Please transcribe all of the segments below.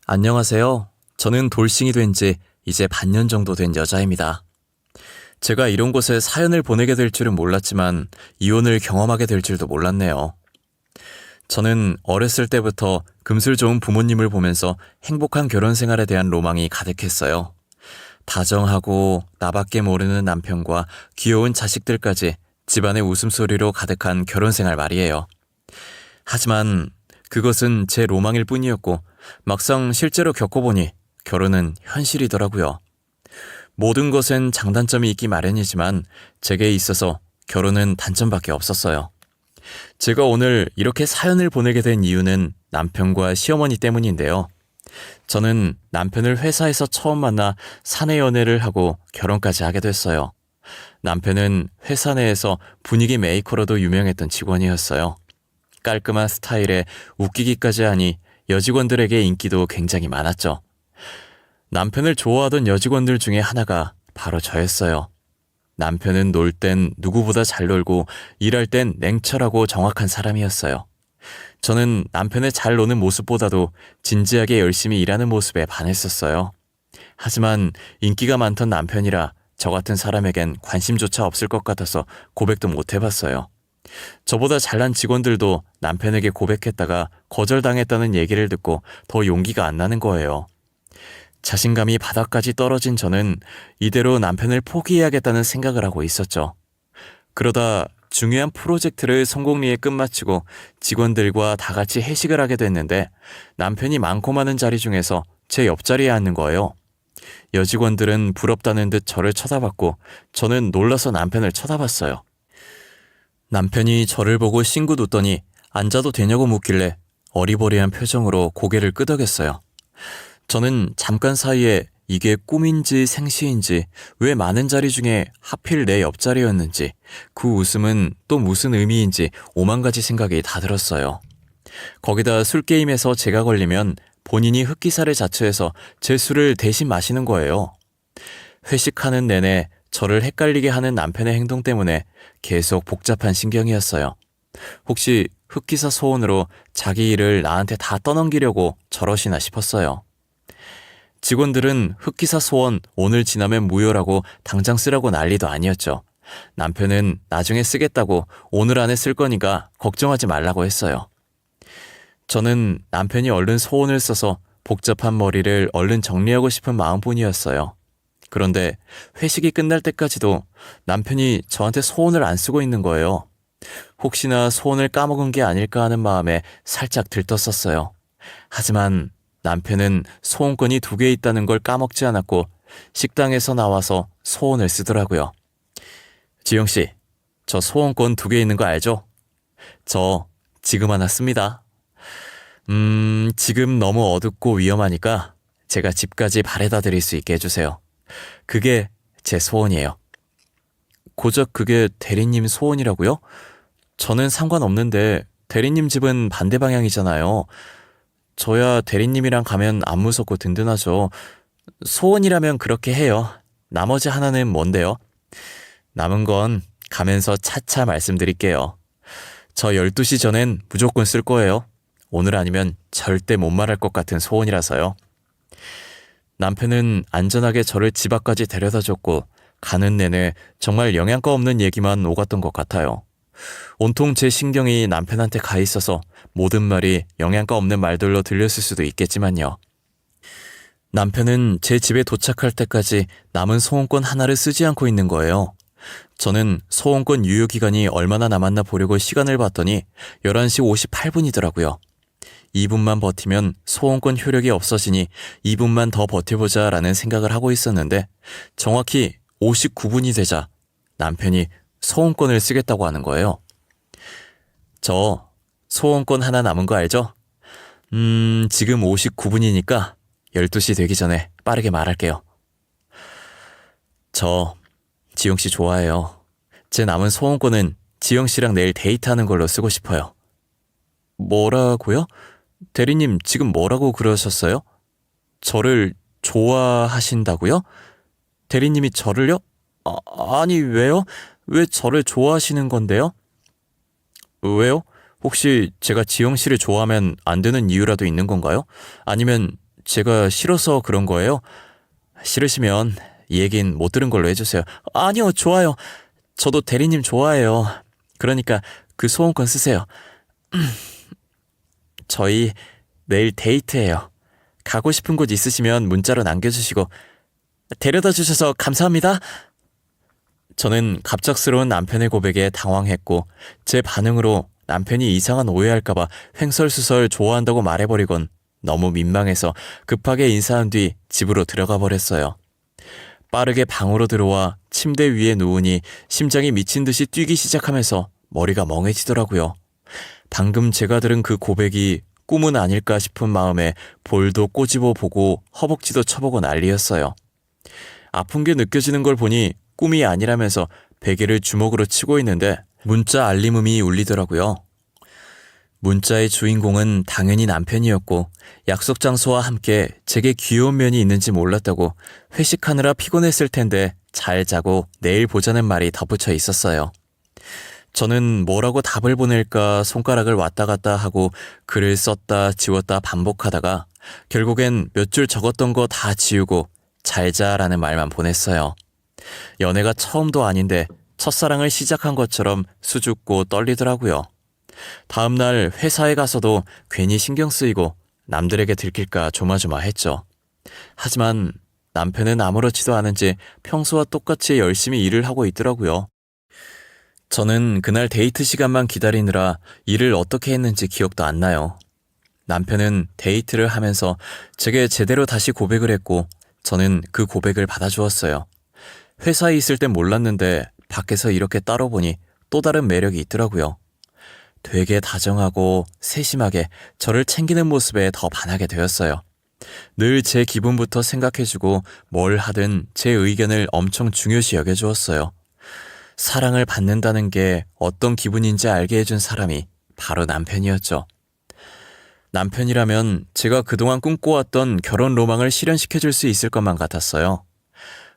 안녕하세요. 저는 돌싱이 된 지 이제 반년 정도 된 여자입니다. 제가 이런 곳에 사연을 보내게 될 줄은 몰랐지만 이혼을 경험하게 될 줄도 몰랐네요. 저는 어렸을 때부터 금슬 좋은 부모님을 보면서 행복한 결혼 생활에 대한 로망이 가득했어요. 다정하고 나밖에 모르는 남편과 귀여운 자식들까지 집안의 웃음소리로 가득한 결혼 생활 말이에요. 하지만 그것은 제 로망일 뿐이었고 막상 실제로 겪어보니 결혼은 현실이더라고요. 모든 것엔 장단점이 있기 마련이지만 제게 있어서 결혼은 단점밖에 없었어요. 제가 오늘 이렇게 사연을 보내게 된 이유는 남편과 시어머니 때문인데요. 저는 남편을 회사에서 처음 만나 사내 연애를 하고 결혼까지 하게 됐어요. 남편은 회사 내에서 분위기 메이커로도 유명했던 직원이었어요. 깔끔한 스타일에 웃기기까지 하니 여직원들에게 인기도 굉장히 많았죠. 남편을 좋아하던 여직원들 중에 하나가 바로 저였어요. 남편은 놀 땐 누구보다 잘 놀고 일할 땐 냉철하고 정확한 사람이었어요. 저는 남편의 잘 노는 모습보다도 진지하게 열심히 일하는 모습에 반했었어요. 하지만 인기가 많던 남편이라 저 같은 사람에겐 관심조차 없을 것 같아서 고백도 못 해봤어요. 저보다 잘난 직원들도 남편에게 고백했다가 거절당했다는 얘기를 듣고 더 용기가 안 나는 거예요. 자신감이 바닥까지 떨어진 저는 이대로 남편을 포기해야겠다는 생각을 하고 있었죠. 그러다 중요한 프로젝트를 성공리에 끝마치고 직원들과 다 같이 회식을 하게 됐는데 남편이 많고 많은 자리 중에서 제 옆자리에 앉는 거예요. 여직원들은 부럽다는 듯 저를 쳐다봤고 저는 놀라서 남편을 쳐다봤어요. 남편이 저를 보고 싱긋 웃더니 앉아도 되냐고 묻길래 어리버리한 표정으로 고개를 끄덕였어요. 저는 잠깐 사이에 이게 꿈인지 생시인지 왜 많은 자리 중에 하필 내 옆자리였는지 그 웃음은 또 무슨 의미인지 오만 가지 생각이 다 들었어요. 거기다 술게임에서 제가 걸리면 본인이 흑기사를 자처해서 제 술을 대신 마시는 거예요. 회식하는 내내 저를 헷갈리게 하는 남편의 행동 때문에 계속 복잡한 신경이었어요. 혹시 흑기사 소원으로 자기 일을 나한테 다 떠넘기려고 저러시나 싶었어요. 직원들은 흑기사 소원 오늘 지나면 무효라고 당장 쓰라고 난리도 아니었죠. 남편은 나중에 쓰겠다고 오늘 안에 쓸 거니까 걱정하지 말라고 했어요. 저는 남편이 얼른 소원을 써서 복잡한 머리를 얼른 정리하고 싶은 마음뿐이었어요. 그런데 회식이 끝날 때까지도 남편이 저한테 소원을 안 쓰고 있는 거예요. 혹시나 소원을 까먹은 게 아닐까 하는 마음에 살짝 들떴었어요. 하지만 남편은 소원권이 2개 있다는 걸 까먹지 않았고 식당에서 나와서 소원을 쓰더라고요. 지영씨, 저 소원권 2개 있는 거 알죠? 저 지금 하나 씁니다. 지금 너무 어둡고 위험하니까 제가 집까지 바래다 드릴 수 있게 해주세요. 그게 제 소원이에요. 고작 그게 대리님 소원이라고요? 저는 상관없는데 대리님 집은 반대 방향이잖아요. 저야 대리님이랑 가면 안 무섭고 든든하죠. 소원이라면 그렇게 해요. 나머지 하나는 뭔데요? 남은 건 가면서 차차 말씀드릴게요. 저 12시 전엔 무조건 쓸 거예요. 오늘 아니면 절대 못 말할 것 같은 소원이라서요. 남편은 안전하게 저를 집 앞까지 데려다줬고 가는 내내 정말 영양가 없는 얘기만 오갔던 것 같아요. 온통 제 신경이 남편한테 가 있어서 모든 말이 영양가 없는 말들로 들렸을 수도 있겠지만요. 남편은 제 집에 도착할 때까지 남은 소원권 하나를 쓰지 않고 있는 거예요. 저는 소원권 유효기간이 얼마나 남았나 보려고 시간을 봤더니 11시 58분이더라고요. 2분만 버티면 소원권 효력이 없어지니 2분만 더 버텨보자 라는 생각을 하고 있었는데 정확히 59분이 되자 남편이 소원권을 쓰겠다고 하는 거예요. 저 소원권 하나 남은 거 알죠? 지금 59분이니까 12시 되기 전에 빠르게 말할게요. 저 지영씨 좋아해요. 제 남은 소원권은 지영씨랑 내일 데이트하는 걸로 쓰고 싶어요. 뭐라고요? 대리님 지금 뭐라고 그러셨어요? 저를 좋아하신다고요? 대리님이 저를요? 아니 왜요? 왜 저를 좋아하시는 건데요? 왜요? 혹시 제가 지영씨를 좋아하면 안 되는 이유라도 있는 건가요? 아니면 제가 싫어서 그런 거예요? 싫으시면 이 얘긴 못 들은 걸로 해주세요. 아니요, 좋아요. 저도 대리님 좋아해요. 그러니까 그 소원권 쓰세요. 저희 내일 데이트해요. 가고 싶은 곳 있으시면 문자로 남겨주시고 데려다 주셔서 감사합니다. 저는 갑작스러운 남편의 고백에 당황했고 제 반응으로 남편이 이상한 오해할까봐 횡설수설 좋아한다고 말해버리곤 너무 민망해서 급하게 인사한 뒤 집으로 들어가 버렸어요. 빠르게 방으로 들어와 침대 위에 누우니 심장이 미친 듯이 뛰기 시작하면서 머리가 멍해지더라고요. 방금 제가 들은 그 고백이 꿈은 아닐까 싶은 마음에 볼도 꼬집어 보고 허벅지도 쳐보고 난리였어요. 아픈 게 느껴지는 걸 보니 꿈이 아니라면서 베개를 주먹으로 치고 있는데 문자 알림음이 울리더라고요. 문자의 주인공은 당연히 남편이었고 약속 장소와 함께 제게 귀여운 면이 있는지 몰랐다고 회식하느라 피곤했을 텐데 잘 자고 내일 보자는 말이 덧붙여 있었어요. 저는 뭐라고 답을 보낼까 손가락을 왔다 갔다 하고 글을 썼다 지웠다 반복하다가 결국엔 몇 줄 적었던 거 다 지우고 잘 자라는 말만 보냈어요. 연애가 처음도 아닌데 첫사랑을 시작한 것처럼 수줍고 떨리더라고요. 다음날 회사에 가서도 괜히 신경 쓰이고 남들에게 들킬까 조마조마했죠. 하지만 남편은 아무렇지도 않은지 평소와 똑같이 열심히 일을 하고 있더라고요. 저는 그날 데이트 시간만 기다리느라 일을 어떻게 했는지 기억도 안 나요. 남편은 데이트를 하면서 제게 제대로 다시 고백을 했고 저는 그 고백을 받아주었어요. 회사에 있을 땐 몰랐는데 밖에서 이렇게 따로 보니 또 다른 매력이 있더라고요. 되게 다정하고 세심하게 저를 챙기는 모습에 더 반하게 되었어요. 늘 제 기분부터 생각해주고 뭘 하든 제 의견을 엄청 중요시 여겨주었어요. 사랑을 받는다는 게 어떤 기분인지 알게 해준 사람이 바로 남편이었죠. 남편이라면 제가 그동안 꿈꿔왔던 결혼 로망을 실현시켜줄 수 있을 것만 같았어요.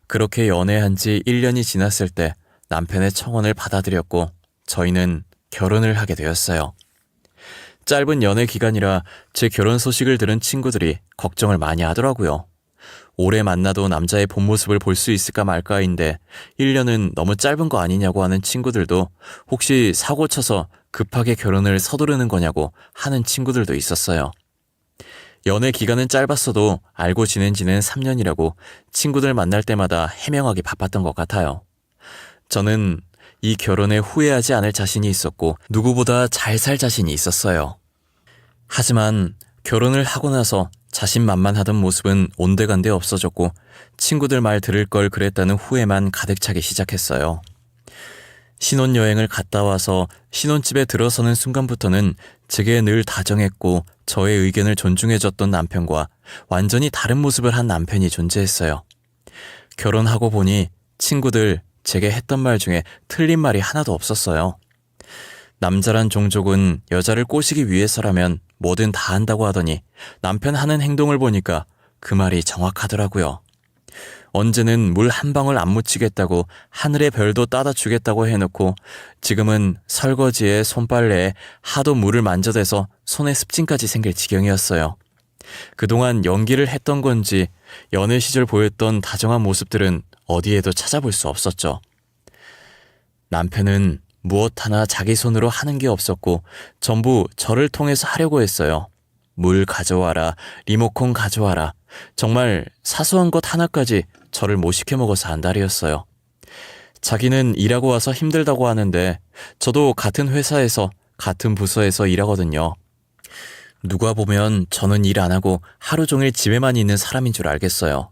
그렇게 연애한 지 1년이 지났을 때 남편의 청혼을 받아들였고 저희는 결혼을 하게 되었어요. 짧은 연애 기간이라 제 결혼 소식을 들은 친구들이 걱정을 많이 하더라고요. 오래 만나도 남자의 본 모습을 볼 수 있을까 말까인데 1년은 너무 짧은 거 아니냐고 하는 친구들도 혹시 사고 쳐서 급하게 결혼을 서두르는 거냐고 하는 친구들도 있었어요. 연애 기간은 짧았어도 알고 지낸 지는 3년이라고 친구들 만날 때마다 해명하기 바빴던 것 같아요. 저는 이 결혼에 후회하지 않을 자신이 있었고 누구보다 잘 살 자신이 있었어요. 하지만 결혼을 하고 나서 자신만만하던 모습은 온데간데 없어졌고 친구들 말 들을 걸 그랬다는 후회만 가득 차기 시작했어요. 신혼여행을 갔다 와서 신혼집에 들어서는 순간부터는 제게 늘 다정했고 저의 의견을 존중해줬던 남편과 완전히 다른 모습을 한 남편이 존재했어요. 결혼하고 보니 친구들 제게 했던 말 중에 틀린 말이 하나도 없었어요. 남자란 종족은 여자를 꼬시기 위해서라면 뭐든 다 한다고 하더니 남편 하는 행동을 보니까 그 말이 정확하더라고요. 언제는 물 한 방울 안 묻히겠다고 하늘의 별도 따다 주겠다고 해놓고 지금은 설거지에 손빨래에 하도 물을 만져대서 손에 습진까지 생길 지경이었어요. 그동안 연기를 했던 건지 연애 시절 보였던 다정한 모습들은 어디에도 찾아볼 수 없었죠. 남편은 무엇 하나 자기 손으로 하는 게 없었고 전부 저를 통해서 하려고 했어요. 물 가져와라, 리모컨 가져와라. 정말 사소한 것 하나까지 저를 못 시켜 먹어서 안달이었어요. 자기는 일하고 와서 힘들다고 하는데 저도 같은 회사에서 같은 부서에서 일하거든요. 누가 보면 저는 일 안 하고 하루 종일 집에만 있는 사람인 줄 알겠어요.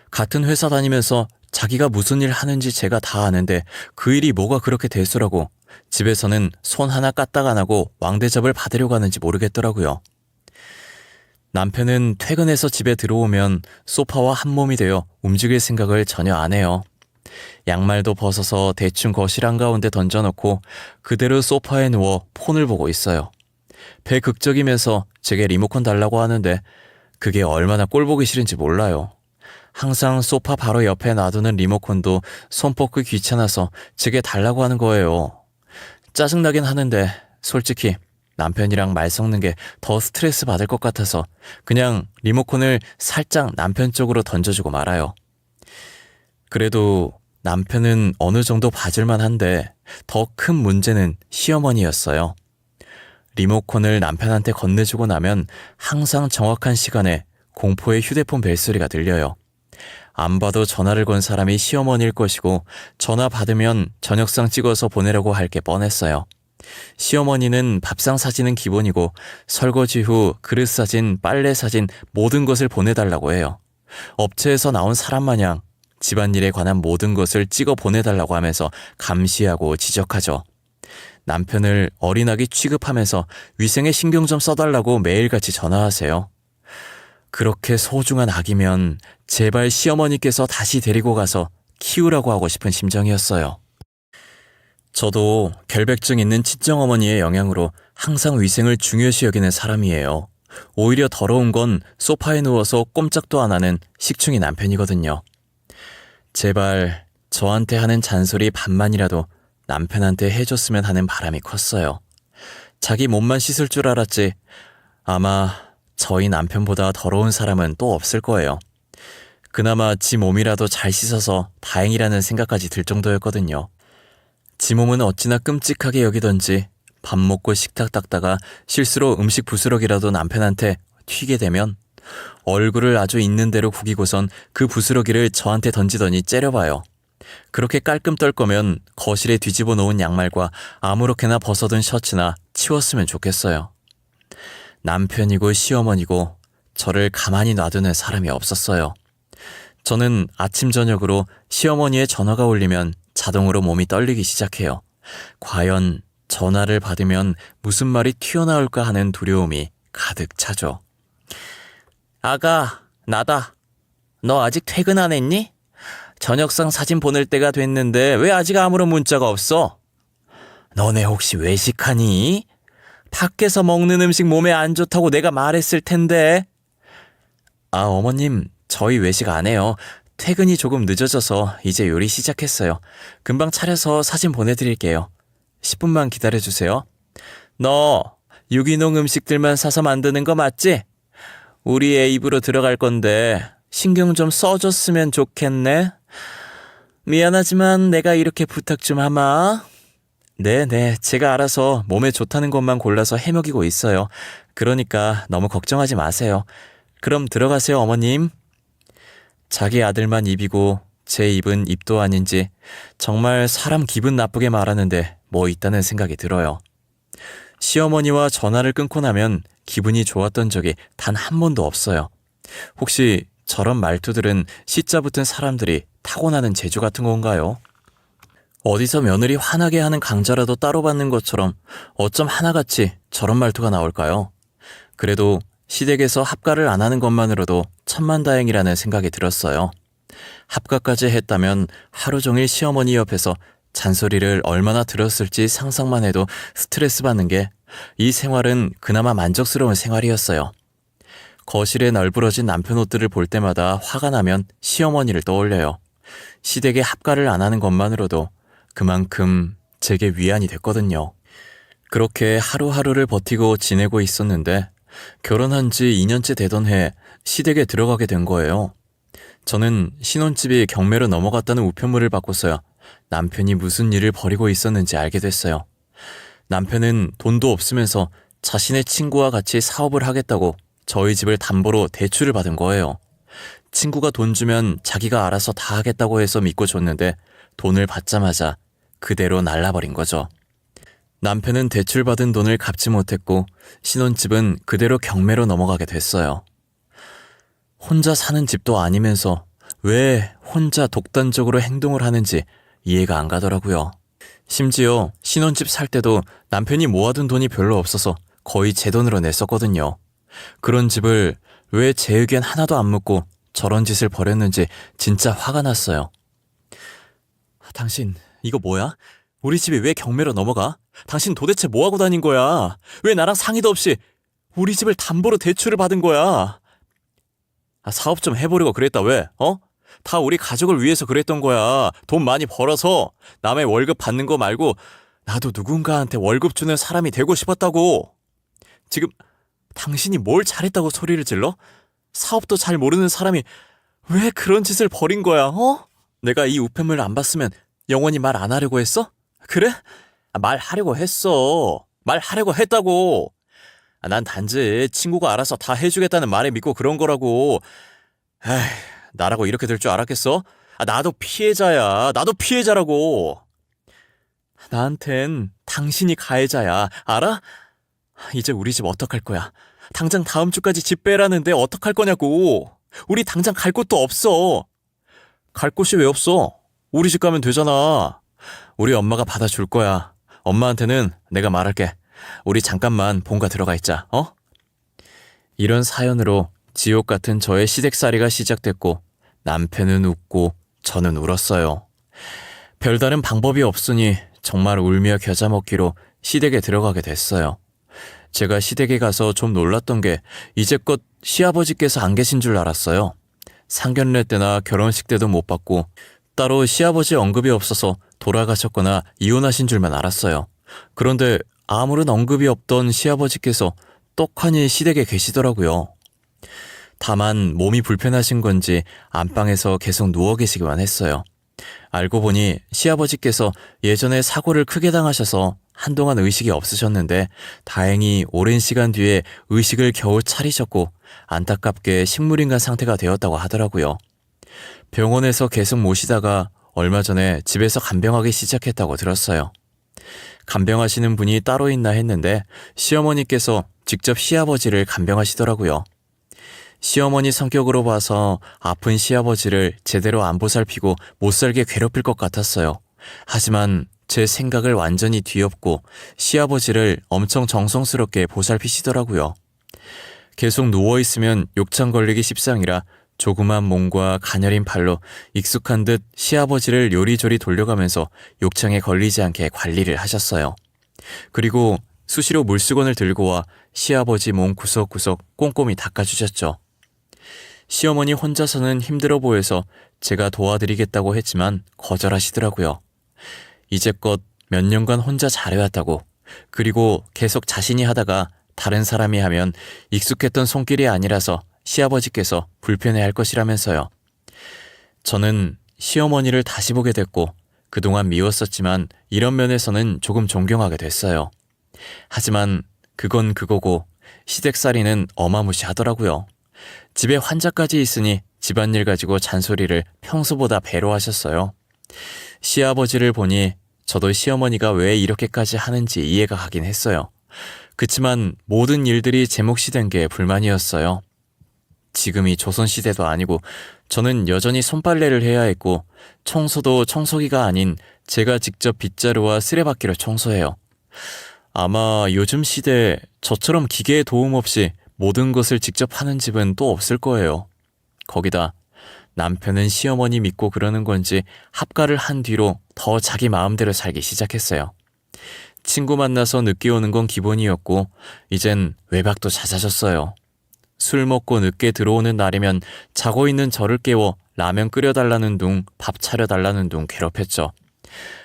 같은 회사 다니면서 자기가 무슨 일 하는지 제가 다 아는데 그 일이 뭐가 그렇게 대수라고 집에서는 손 하나 까딱 안 하고 왕대접을 받으려고 하는지 모르겠더라고요. 남편은 퇴근해서 집에 들어오면 소파와 한몸이 되어 움직일 생각을 전혀 안 해요. 양말도 벗어서 대충 거실 한가운데 던져놓고 그대로 소파에 누워 폰을 보고 있어요. 배극적이면서 제게 리모컨 달라고 하는데 그게 얼마나 꼴보기 싫은지 몰라요. 항상 소파 바로 옆에 놔두는 리모컨도 손 뻗기 귀찮아서 제게 달라고 하는 거예요. 짜증나긴 하는데 솔직히 남편이랑 말 섞는 게 더 스트레스 받을 것 같아서 그냥 리모컨을 살짝 남편 쪽으로 던져주고 말아요. 그래도 남편은 어느 정도 봐줄만 한데 더 큰 문제는 시어머니였어요. 리모컨을 남편한테 건네주고 나면 항상 정확한 시간에 공포의 휴대폰 벨소리가 들려요. 안 봐도 전화를 건 사람이 시어머니일 것이고 전화 받으면 저녁상 찍어서 보내려고 할 게 뻔했어요. 시어머니는 밥상 사진은 기본이고 설거지 후 그릇 사진, 빨래 사진 모든 것을 보내달라고 해요. 업체에서 나온 사람 마냥 집안일에 관한 모든 것을 찍어 보내달라고 하면서 감시하고 지적하죠. 남편을 어린아기 취급하면서 위생에 신경 좀 써달라고 매일같이 전화하세요. 그렇게 소중한 아기면 제발 시어머니께서 다시 데리고 가서 키우라고 하고 싶은 심정이었어요. 저도 결백증 있는 친정어머니의 영향으로 항상 위생을 중요시 여기는 사람이에요. 오히려 더러운 건 소파에 누워서 꼼짝도 안 하는 식충이 남편이거든요. 제발 저한테 하는 잔소리 반만이라도 남편한테 해줬으면 하는 바람이 컸어요. 자기 몸만 씻을 줄 알았지 아마 저희 남편보다 더러운 사람은 또 없을 거예요. 그나마 지 몸이라도 잘 씻어서 다행이라는 생각까지 들 정도였거든요. 지 몸은 어찌나 끔찍하게 여기던지 밥 먹고 식탁 닦다가 실수로 음식 부스러기라도 남편한테 튀게 되면 얼굴을 아주 있는 대로 구기고선 그 부스러기를 저한테 던지더니 째려봐요. 그렇게 깔끔 떨 거면 거실에 뒤집어 놓은 양말과 아무렇게나 벗어둔 셔츠나 치웠으면 좋겠어요. 남편이고 시어머니고 저를 가만히 놔두는 사람이 없었어요. 저는 아침 저녁으로 시어머니의 전화가 울리면 자동으로 몸이 떨리기 시작해요. 과연 전화를 받으면 무슨 말이 튀어나올까 하는 두려움이 가득 차죠. 아가, 나다. 너 아직 퇴근 안 했니? 저녁상 사진 보낼 때가 됐는데 왜 아직 아무런 문자가 없어? 너네 혹시 외식하니? 밖에서 먹는 음식 몸에 안 좋다고 내가 말했을 텐데. 아, 어머님, 저희 외식 안 해요. 퇴근이 조금 늦어져서 이제 요리 시작했어요. 금방 차려서 사진 보내드릴게요. 10분만 기다려주세요. 너 유기농 음식들만 사서 만드는 거 맞지? 우리 애 입으로 들어갈 건데 신경 좀 써줬으면 좋겠네. 미안하지만 내가 이렇게 부탁 좀 하마. 네네, 제가 알아서 몸에 좋다는 것만 골라서 해먹이고 있어요. 그러니까 너무 걱정하지 마세요. 그럼 들어가세요, 어머님. 자기 아들만 입이고 제 입은 입도 아닌지 정말 사람 기분 나쁘게 말하는데 뭐 있다는 생각이 들어요. 시어머니와 전화를 끊고 나면 기분이 좋았던 적이 단 한 번도 없어요. 혹시 저런 말투들은 시자 붙은 사람들이 타고나는 재주 같은 건가요? 어디서 며느리 화나게 하는 강좌라도 따로 받는 것처럼 어쩜 하나같이 저런 말투가 나올까요? 그래도 시댁에서 합가를 안 하는 것만으로도 천만다행이라는 생각이 들었어요. 합가까지 했다면 하루 종일 시어머니 옆에서 잔소리를 얼마나 들었을지 상상만 해도 스트레스 받는 게 이 생활은 그나마 만족스러운 생활이었어요. 거실에 널브러진 남편 옷들을 볼 때마다 화가 나면 시어머니를 떠올려요. 시댁에 합가를 안 하는 것만으로도 그만큼 제게 위안이 됐거든요. 그렇게 하루하루를 버티고 지내고 있었는데 결혼한 지 2년째 되던 해 시댁에 들어가게 된 거예요. 저는 신혼집이 경매로 넘어갔다는 우편물을 받고서야 남편이 무슨 일을 벌이고 있었는지 알게 됐어요. 남편은 돈도 없으면서 자신의 친구와 같이 사업을 하겠다고 저희 집을 담보로 대출을 받은 거예요. 친구가 돈 주면 자기가 알아서 다 하겠다고 해서 믿고 줬는데 돈을 받자마자 그대로 날라버린 거죠. 남편은 대출받은 돈을 갚지 못했고 신혼집은 그대로 경매로 넘어가게 됐어요. 혼자 사는 집도 아니면서 왜 혼자 독단적으로 행동을 하는지 이해가 안 가더라고요. 심지어 신혼집 살 때도 남편이 모아둔 돈이 별로 없어서 거의 제 돈으로 냈었거든요. 그런 집을 왜 제 의견 하나도 안 묻고 저런 짓을 벌였는지 진짜 화가 났어요. 당신 이거 뭐야? 우리 집이 왜 경매로 넘어가? 당신 도대체 뭐하고 다닌 거야? 왜 나랑 상의도 없이 우리 집을 담보로 대출을 받은 거야? 사업 좀 해보려고 그랬다 왜? 다 우리 가족을 위해서 그랬던 거야. 돈 많이 벌어서 남의 월급 받는 거 말고 나도 누군가한테 월급 주는 사람이 되고 싶었다고. 지금 당신이 뭘 잘했다고 소리를 질러? 사업도 잘 모르는 사람이 왜 그런 짓을 벌인 거야, 어? 내가 이 우편물을 안 봤으면 영원히 말 안 하려고 했어? 그래? 말하려고 했어. 말하려고 했다고. 난 단지 친구가 알아서 다 해주겠다는 말에 믿고 그런 거라고. 에이, 나라고 이렇게 될 줄 알았겠어? 나도 피해자야. 나도 피해자라고. 나한텐 당신이 가해자야. 알아? 이제 우리 집 어떡할 거야? 당장 다음 주까지 집 빼라는데 어떡할 거냐고. 우리 당장 갈 곳도 없어. 갈 곳이 왜 없어? 우리 집 가면 되잖아. 우리 엄마가 받아줄 거야. 엄마한테는 내가 말할게. 우리 잠깐만 본가 들어가 있자, 어? 이런 사연으로 지옥 같은 저의 시댁살이가 시작됐고 남편은 웃고 저는 울었어요. 별다른 방법이 없으니 정말 울며 겨자 먹기로 시댁에 들어가게 됐어요. 제가 시댁에 가서 좀 놀랐던 게 이제껏 시아버지께서 안 계신 줄 알았어요. 상견례 때나 결혼식 때도 못 봤고 따로 시아버지 언급이 없어서 돌아가셨거나 이혼하신 줄만 알았어요. 그런데 아무런 언급이 없던 시아버지께서 떡하니 시댁에 계시더라고요. 다만 몸이 불편하신 건지 안방에서 계속 누워 계시기만 했어요. 알고 보니 시아버지께서 예전에 사고를 크게 당하셔서 한동안 의식이 없으셨는데 다행히 오랜 시간 뒤에 의식을 겨우 차리셨고 안타깝게 식물인간 상태가 되었다고 하더라고요. 병원에서 계속 모시다가 얼마 전에 집에서 간병하기 시작했다고 들었어요. 간병하시는 분이 따로 있나 했는데 시어머니께서 직접 시아버지를 간병하시더라고요. 시어머니 성격으로 봐서 아픈 시아버지를 제대로 안 보살피고 못살게 괴롭힐 것 같았어요. 하지만 제 생각을 완전히 뒤엎고 시아버지를 엄청 정성스럽게 보살피시더라고요. 계속 누워있으면 욕창 걸리기 십상이라 조그만 몸과 가녀린 팔로 익숙한 듯 시아버지를 요리조리 돌려가면서 욕창에 걸리지 않게 관리를 하셨어요. 그리고 수시로 물수건을 들고 와 시아버지 몸 구석구석 꼼꼼히 닦아주셨죠. 시어머니 혼자서는 힘들어 보여서 제가 도와드리겠다고 했지만 거절하시더라고요. 이제껏 몇 년간 혼자 잘해왔다고, 그리고 계속 자신이 하다가 다른 사람이 하면 익숙했던 손길이 아니라서 시아버지께서 불편해할 것이라면서요. 저는 시어머니를 다시 보게 됐고 그동안 미웠었지만 이런 면에서는 조금 존경하게 됐어요. 하지만 그건 그거고 시댁살이는 어마무시하더라고요. 집에 환자까지 있으니 집안일 가지고 잔소리를 평소보다 배로 하셨어요. 시아버지를 보니 저도 시어머니가 왜 이렇게까지 하는지 이해가 가긴 했어요. 그치만 모든 일들이 제 몫이 된 게 불만이었어요. 지금이 조선시대도 아니고 저는 여전히 손빨래를 해야 했고 청소도 청소기가 아닌 제가 직접 빗자루와 쓰레받기로 청소해요. 아마 요즘 시대에 저처럼 기계의 도움 없이 모든 것을 직접 하는 집은 또 없을 거예요. 거기다 남편은 시어머니 믿고 그러는 건지 합가를 한 뒤로 더 자기 마음대로 살기 시작했어요. 친구 만나서 늦게 오는 건 기본이었고 이젠 외박도 잦아졌어요. 술 먹고 늦게 들어오는 날이면 자고 있는 저를 깨워 라면 끓여달라는 둥, 밥 차려달라는 둥 괴롭혔죠.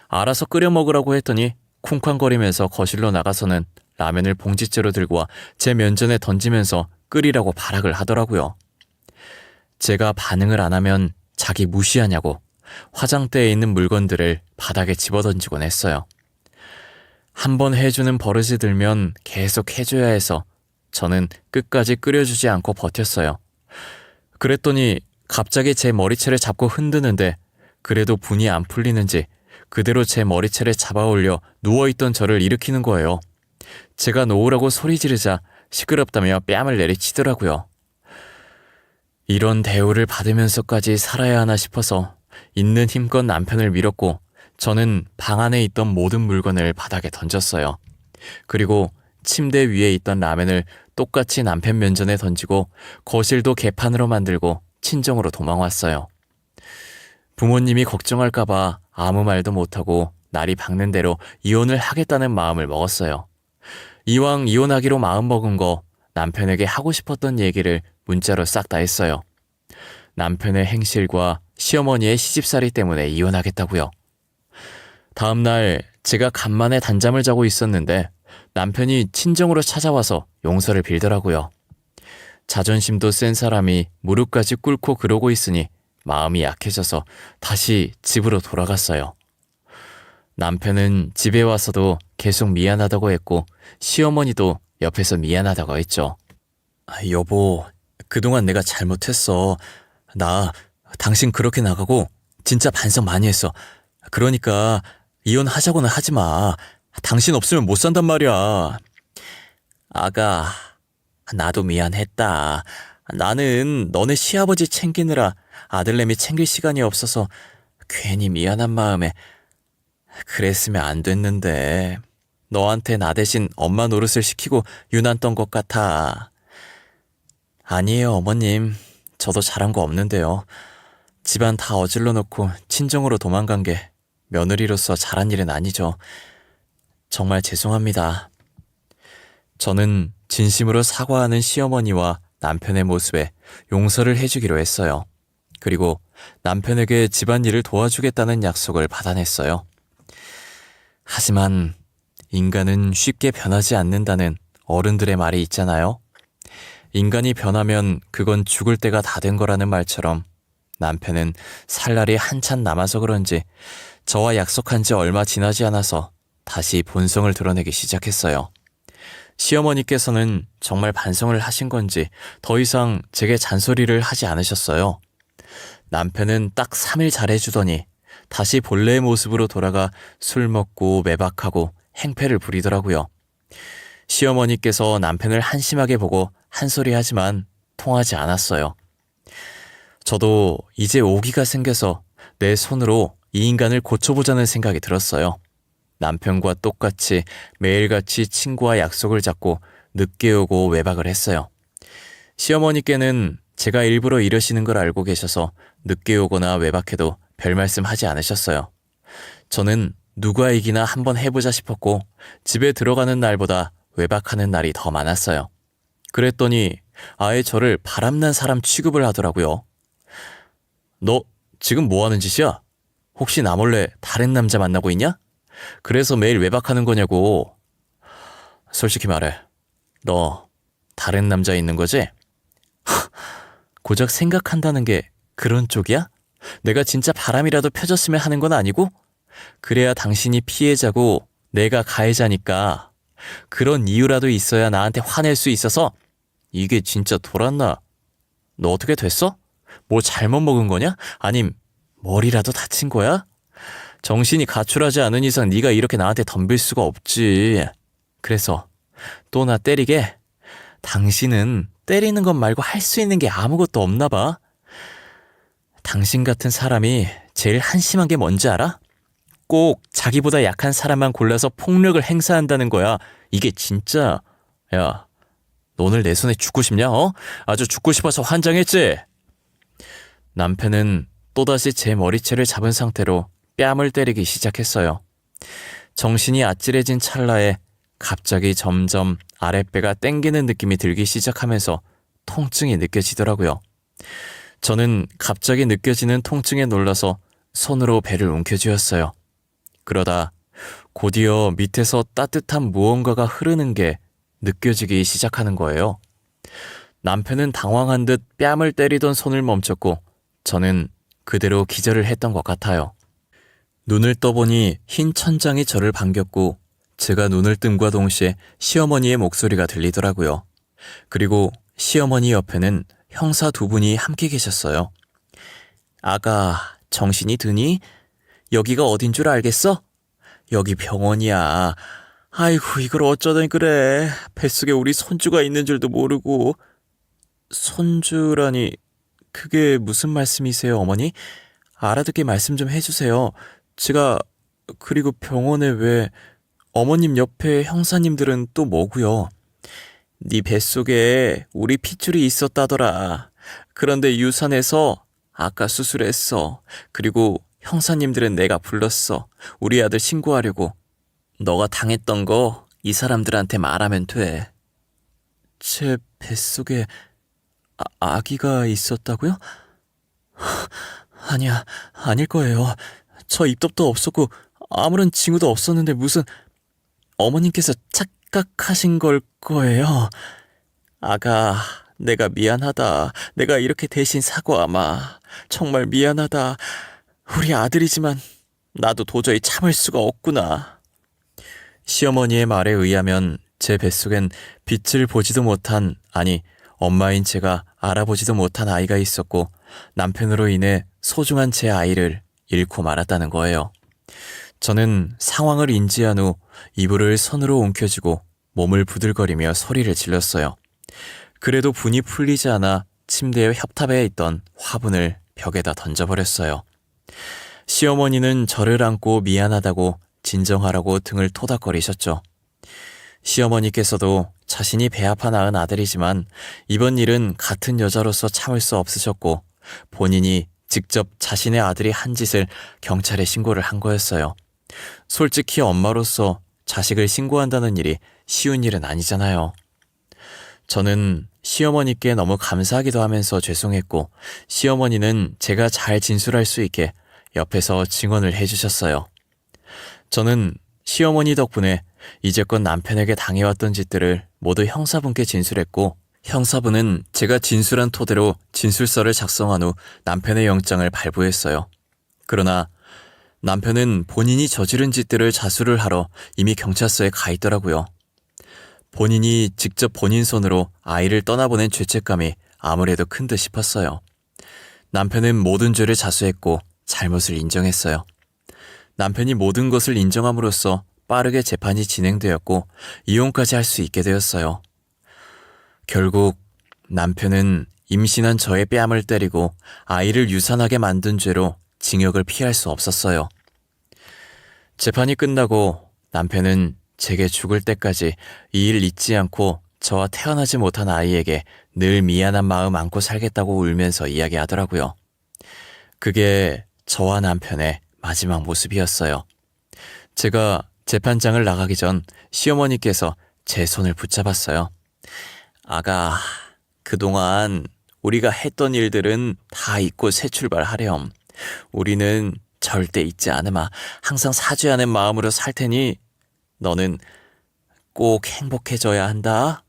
알아서 끓여 먹으라고 했더니 쿵쾅거리면서 거실로 나가서는 라면을 봉지째로 들고 와 제 면전에 던지면서 끓이라고 발악을 하더라고요. 제가 반응을 안 하면 자기 무시하냐고 화장대에 있는 물건들을 바닥에 집어던지곤 했어요. 한번 해주는 버릇이 들면 계속 해줘야 해서 저는 끝까지 끓여주지 않고 버텼어요. 그랬더니 갑자기 제 머리채를 잡고 흔드는데 그래도 분이 안 풀리는지 그대로 제 머리채를 잡아올려 누워있던 저를 일으키는 거예요. 제가 놓으라고 소리 지르자 시끄럽다며 뺨을 내리치더라고요. 이런 대우를 받으면서까지 살아야 하나 싶어서 있는 힘껏 남편을 밀었고 저는 방 안에 있던 모든 물건을 바닥에 던졌어요. 그리고 침대 위에 있던 라면을 똑같이 남편 면전에 던지고 거실도 개판으로 만들고 친정으로 도망왔어요. 부모님이 걱정할까봐 아무 말도 못하고 날이 밝는 대로 이혼을 하겠다는 마음을 먹었어요. 이왕 이혼하기로 마음먹은 거 남편에게 하고 싶었던 얘기를 문자로 싹 다 했어요. 남편의 행실과 시어머니의 시집살이 때문에 이혼하겠다고요. 다음날 제가 간만에 단잠을 자고 있었는데 남편이 친정으로 찾아와서 용서를 빌더라고요. 자존심도 센 사람이 무릎까지 꿇고 그러고 있으니 마음이 약해져서 다시 집으로 돌아갔어요. 남편은 집에 와서도 계속 미안하다고 했고 시어머니도 옆에서 미안하다고 했죠. 여보, 그동안 내가 잘못했어. 나 당신 그렇게 나가고 진짜 반성 많이 했어. 그러니까 이혼하자고는 하지 마. 당신 없으면 못 산단 말이야. 아가, 나도 미안했다. 나는 너네 시아버지 챙기느라 아들내미 챙길 시간이 없어서 괜히 미안한 마음에 그랬으면 안 됐는데 너한테 나 대신 엄마 노릇을 시키고 유난 떤 것 같아. 아니에요, 어머님. 저도 잘한 거 없는데요. 집안 다 어질러 놓고 친정으로 도망간 게 며느리로서 잘한 일은 아니죠. 정말 죄송합니다. 저는 진심으로 사과하는 시어머니와 남편의 모습에 용서를 해주기로 했어요. 그리고 남편에게 집안일을 도와주겠다는 약속을 받아냈어요. 하지만 인간은 쉽게 변하지 않는다는 어른들의 말이 있잖아요. 인간이 변하면 그건 죽을 때가 다 된 거라는 말처럼 남편은 살 날이 한참 남아서 그런지 저와 약속한 지 얼마 지나지 않아서 다시 본성을 드러내기 시작했어요. 시어머니께서는 정말 반성을 하신 건지 더 이상 제게 잔소리를 하지 않으셨어요. 남편은 딱 3일 잘해주더니 다시 본래의 모습으로 돌아가 술 먹고 매박하고 행패를 부리더라고요. 시어머니께서 남편을 한심하게 보고 한 소리 하지만 통하지 않았어요. 저도 이제 오기가 생겨서 내 손으로 이 인간을 고쳐보자는 생각이 들었어요. 남편과 똑같이 매일같이 친구와 약속을 잡고 늦게 오고 외박을 했어요. 시어머니께는 제가 일부러 이러시는 걸 알고 계셔서 늦게 오거나 외박해도 별 말씀 하지 않으셨어요. 저는 누가 이기나 한번 해보자 싶었고 집에 들어가는 날보다 외박하는 날이 더 많았어요. 그랬더니 아예 저를 바람난 사람 취급을 하더라고요. 너 지금 뭐 하는 짓이야? 혹시 나 몰래 다른 남자 만나고 있냐? 그래서 매일 외박하는 거냐고. 솔직히 말해. 너 다른 남자 있는 거지? 고작 생각한다는 게 그런 쪽이야? 내가 진짜 바람이라도 펴졌으면 하는 건 아니고? 그래야 당신이 피해자고 내가 가해자니까 그런 이유라도 있어야 나한테 화낼 수 있어서. 이게 진짜 돌았나? 너 어떻게 됐어? 뭐 잘못 먹은 거냐? 아님 머리라도 다친 거야? 정신이 가출하지 않은 이상 네가 이렇게 나한테 덤빌 수가 없지. 그래서 또 나 때리게? 당신은 때리는 것 말고 할 수 있는 게 아무것도 없나 봐. 당신 같은 사람이 제일 한심한 게 뭔지 알아? 꼭 자기보다 약한 사람만 골라서 폭력을 행사한다는 거야. 이게 진짜. 야, 너 오늘 내 손에 죽고 싶냐? 아주 죽고 싶어서 환장했지? 남편은 또다시 제 머리채를 잡은 상태로 뺨을 때리기 시작했어요. 정신이 아찔해진 찰나에 갑자기 점점 아랫배가 땡기는 느낌이 들기 시작하면서 통증이 느껴지더라고요. 저는 갑자기 느껴지는 통증에 놀라서 손으로 배를 움켜쥐었어요. 그러다 곧이어 밑에서 따뜻한 무언가가 흐르는 게 느껴지기 시작하는 거예요. 남편은 당황한 듯 뺨을 때리던 손을 멈췄고 저는 그대로 기절을 했던 것 같아요. 눈을 떠보니 흰 천장이 저를 반겼고 제가 눈을 뜸과 동시에 시어머니의 목소리가 들리더라고요. 그리고 시어머니 옆에는 형사 2분이 함께 계셨어요. 아가, 정신이 드니? 여기가 어딘 줄 알겠어? 여기 병원이야. 아이고, 이걸 어쩌든 그래. 뱃속에 우리 손주가 있는 줄도 모르고. 손주라니, 그게 무슨 말씀이세요, 어머니? 알아듣게 말씀 좀 해주세요. 제가, 그리고 병원에 왜, 어머님 옆에 형사님들은 또 뭐고요? 네 뱃속에 우리 핏줄이 있었다더라. 그런데 유산해서 아까 수술했어. 그리고 형사님들은 내가 불렀어. 우리 아들 신고하려고. 너가 당했던 거 이 사람들한테 말하면 돼. 제 뱃속에 아기가 있었다고요? 아니야, 아닐 거예요. 저 입덧도 없었고 아무런 징후도 없었는데 무슨 어머님께서 착각하신 걸 거예요. 아가, 내가 미안하다. 내가 이렇게 대신 사과하마. 정말 미안하다. 우리 아들이지만 나도 도저히 참을 수가 없구나. 시어머니의 말에 의하면 제 뱃속엔 빛을 보지도 못한, 아니 엄마인 제가 알아보지도 못한 아이가 있었고 남편으로 인해 소중한 제 아이를 잃고 말았다는 거예요. 저는 상황을 인지한 후 이불을 손으로 움켜쥐고 몸을 부들거리며 소리를 질렀어요. 그래도 분이 풀리지 않아 침대의 협탑에 있던 화분을 벽에다 던져버렸어요. 시어머니는 저를 안고 미안하다고 진정하라고 등을 토닥거리셨죠. 시어머니께서도 자신이 배 아파 낳은 아들이지만 이번 일은 같은 여자로서 참을 수 없으셨고 본인이 직접 자신의 아들이 한 짓을 경찰에 신고를 한 거였어요. 솔직히 엄마로서 자식을 신고한다는 일이 쉬운 일은 아니잖아요. 저는 시어머니께 너무 감사하기도 하면서 죄송했고 시어머니는 제가 잘 진술할 수 있게 옆에서 증언을 해주셨어요. 저는 시어머니 덕분에 이제껏 남편에게 당해왔던 짓들을 모두 형사분께 진술했고 형사분은 제가 진술한 토대로 진술서를 작성한 후 남편의 영장을 발부했어요. 그러나 남편은 본인이 저지른 짓들을 자수를 하러 이미 경찰서에 가 있더라고요. 본인이 직접 본인 손으로 아이를 떠나보낸 죄책감이 아무래도 큰 듯 싶었어요. 남편은 모든 죄를 자수했고 잘못을 인정했어요. 남편이 모든 것을 인정함으로써 빠르게 재판이 진행되었고 이혼까지 할 수 있게 되었어요. 결국 남편은 임신한 저의 뺨을 때리고 아이를 유산하게 만든 죄로 징역을 피할 수 없었어요. 재판이 끝나고 남편은 제게 죽을 때까지 이 일 잊지 않고 저와 태어나지 못한 아이에게 늘 미안한 마음 안고 살겠다고 울면서 이야기하더라고요. 그게 저와 남편의 마지막 모습이었어요. 제가 재판장을 나가기 전 시어머니께서 제 손을 붙잡았어요. 아가, 그동안 우리가 했던 일들은 다 잊고 새 출발하렴. 우리는 절대 잊지 않으마. 항상 사죄하는 마음으로 살 테니 너는 꼭 행복해져야 한다.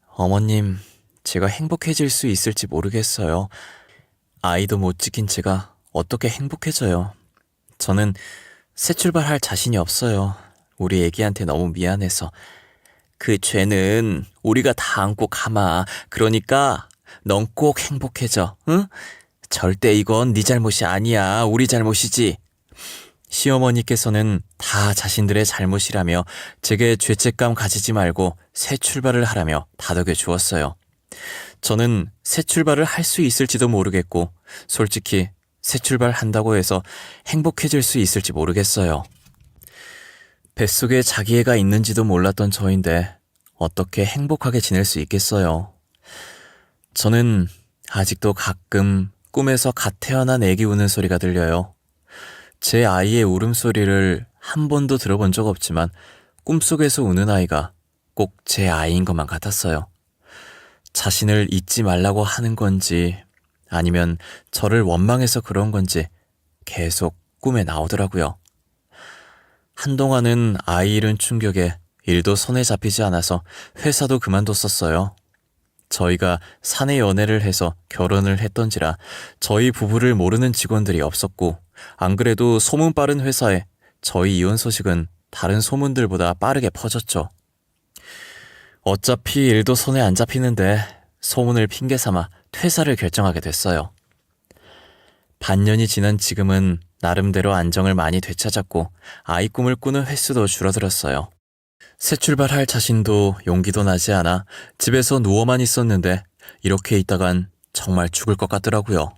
어머님, 제가 행복해질 수 있을지 모르겠어요. 아이도 못 지킨 제가 어떻게 행복해져요. 저는 새 출발할 자신이 없어요. 우리 애기한테 너무 미안해서. 그 죄는 우리가 다 안고 가마. 그러니까 넌 꼭 행복해져. 응? 절대 이건 네 잘못이 아니야. 우리 잘못이지. 시어머니께서는 다 자신들의 잘못이라며 제게 죄책감 가지지 말고 새 출발을 하라며 다독여 주었어요. 저는 새 출발을 할 수 있을지도 모르겠고 솔직히 새 출발한다고 해서 행복해질 수 있을지 모르겠어요. 뱃속에 자기 애가 있는지도 몰랐던 저인데 어떻게 행복하게 지낼 수 있겠어요. 저는 아직도 가끔 꿈에서 갓 태어난 애기 우는 소리가 들려요. 제 아이의 울음소리를 한 번도 들어본 적 없지만 꿈속에서 우는 아이가 꼭 제 아이인 것만 같았어요. 자신을 잊지 말라고 하는 건지 아니면 저를 원망해서 그런 건지 계속 꿈에 나오더라고요. 한동안은 아이 잃은 충격에 일도 손에 잡히지 않아서 회사도 그만뒀었어요. 저희가 사내 연애를 해서 결혼을 했던지라 저희 부부를 모르는 직원들이 없었고 안 그래도 소문 빠른 회사에 저희 이혼 소식은 다른 소문들보다 빠르게 퍼졌죠. 어차피 일도 손에 안 잡히는데 소문을 핑계 삼아 퇴사를 결정하게 됐어요. 반년이 지난 지금은 나름대로 안정을 많이 되찾았고 아이 꿈을 꾸는 횟수도 줄어들었어요. 새 출발할 자신도 용기도 나지 않아 집에서 누워만 있었는데 이렇게 있다간 정말 죽을 것 같더라고요.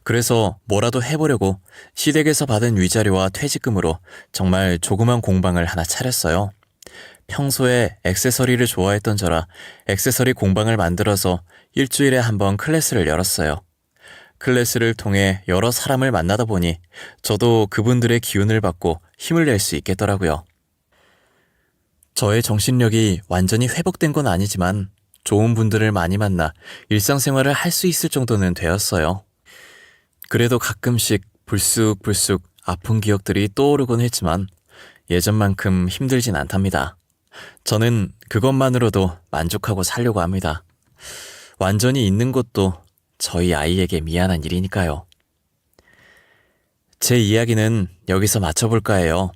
그래서 뭐라도 해보려고 시댁에서 받은 위자료와 퇴직금으로 정말 조그만 공방을 하나 차렸어요. 평소에 액세서리를 좋아했던 저라 액세서리 공방을 만들어서 일주일에 한 번 클래스를 열었어요. 클래스를 통해 여러 사람을 만나다 보니 저도 그분들의 기운을 받고 힘을 낼 수 있겠더라고요. 저의 정신력이 완전히 회복된 건 아니지만 좋은 분들을 많이 만나 일상생활을 할 수 있을 정도는 되었어요. 그래도 가끔씩 불쑥불쑥 아픈 기억들이 떠오르곤 했지만 예전만큼 힘들진 않답니다. 저는 그것만으로도 만족하고 살려고 합니다. 완전히 잊는 것도 저희 아이에게 미안한 일이니까요. 제 이야기는 여기서 마쳐볼까 해요.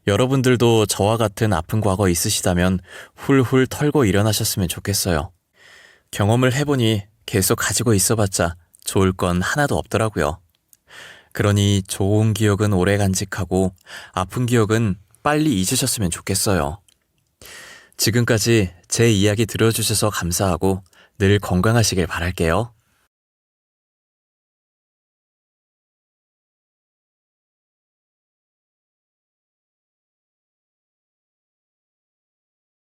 여러분들도 저와 같은 아픈 과거 있으시다면 훌훌 털고 일어나셨으면 좋겠어요. 경험을 해보니 계속 가지고 있어봤자 좋을 건 하나도 없더라고요. 그러니 좋은 기억은 오래 간직하고 아픈 기억은 빨리 잊으셨으면 좋겠어요. 지금까지 제 이야기 들어주셔서 감사하고 늘 건강하시길 바랄게요.